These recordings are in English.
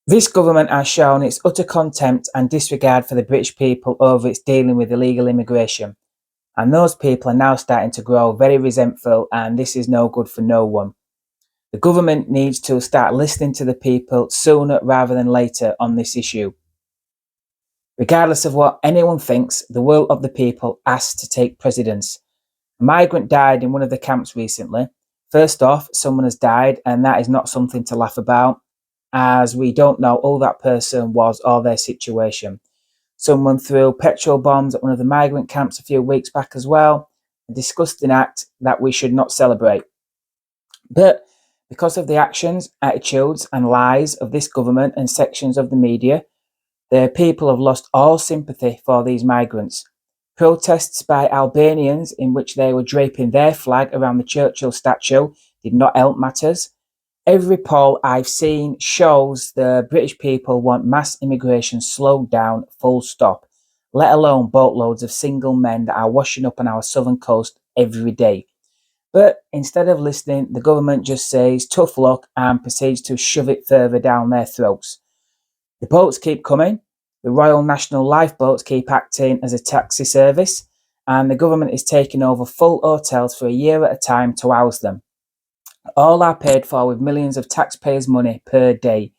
This government has shown its utter contempt and disregard for the British people over its dealing with illegal immigration. And those people are now starting to grow very resentful, and this is no good for no one. The government needs to start listening to the people sooner rather than later on this issue. Regardless of what anyone thinks, the will of the people has to take precedence. A migrant died in one of the camps recently. First off, someone has died, and that is not something to laugh about, as we don't know who that person was or their situation. Someone threw petrol bombs at one of the migrant camps a few weeks back as well, a disgusting act that we should not celebrate. But because of the actions, attitudes, and lies of this government and sections of the media, the people have lost all sympathy for these migrants. Protests by Albanians in which they were draping their flag around the Churchill statue did not help matters. Every poll I've seen shows the British people want mass immigration slowed down, full stop, let alone boatloads of single men that are washing up on our southern coast every day. But instead of listening, the government just says tough luck and proceeds to shove it further down their throats. The boats keep coming, the Royal National Lifeboats keep acting as a taxi service, and the government is taking over full hotels for a year at a time to house them. All are paid for with millions of taxpayers' money per day.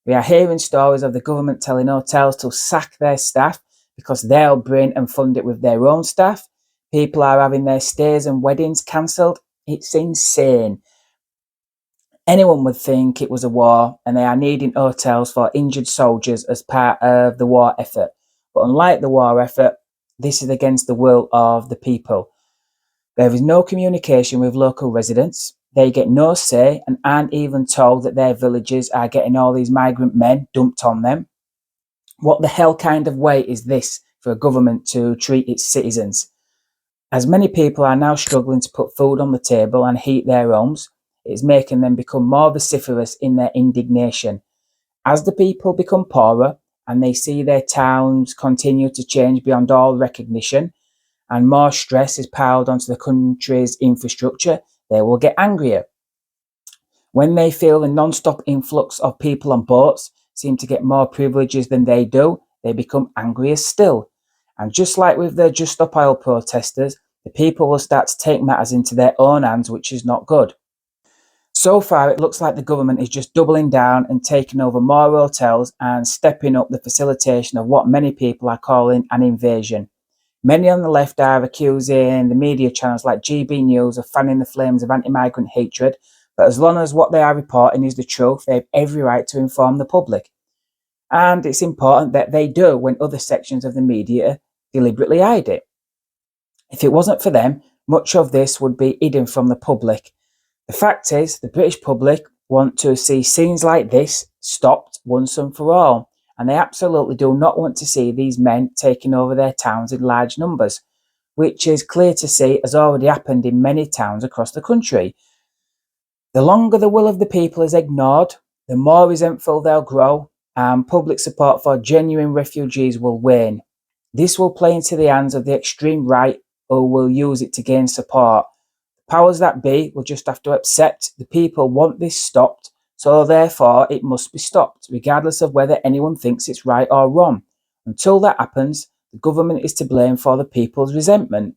We are hearing stories of the government telling hotels to sack their staff because they'll bring and fund it with their own staff. People are having their stays and weddings cancelled. It's insane. Anyone would think it was a war and they are needing hotels for injured soldiers as part of the war effort. But unlike the war effort, this is against the will of the people. There is no communication with local residents. They get no say and aren't even told that their villages are getting all these migrant men dumped on them. What the hell kind of way is this for a government to treat its citizens? As many people are now struggling to put food on the table and heat their homes, it is making them become more vociferous in their indignation. As the people become poorer and they see their towns continue to change beyond all recognition, and more stress is piled onto the country's infrastructure, they will get angrier. When they feel the non-stop influx of people on boats seem to get more privileges than they do, they become angrier still. And just like with the Just Stop Oil protesters, the people will start to take matters into their own hands, which is not good. So far, it looks like the government is just doubling down and taking over more hotels and stepping up the facilitation of what many people are calling an invasion. Many on the left are accusing the media channels like GB News of fanning the flames of anti-migrant hatred, but as long as what they are reporting is the truth, they have every right to inform the public. And it's important that they do when other sections of the media deliberately hide it. If it wasn't for them, much of this would be hidden from the public. The fact is, the British public want to see scenes like this stopped once and for all. And they absolutely do not want to see these men taking over their towns in large numbers, which is clear to see has already happened in many towns across the country. The longer the will of the people is ignored, the more resentful they'll grow, and public support for genuine refugees will wane. This will play into the hands of the extreme right, who will use it to gain support. The powers that be will just have to accept the people want this stopped, so therefore it must be stopped, regardless of whether anyone thinks it's right or wrong. Until that happens, the government is to blame for the people's resentment.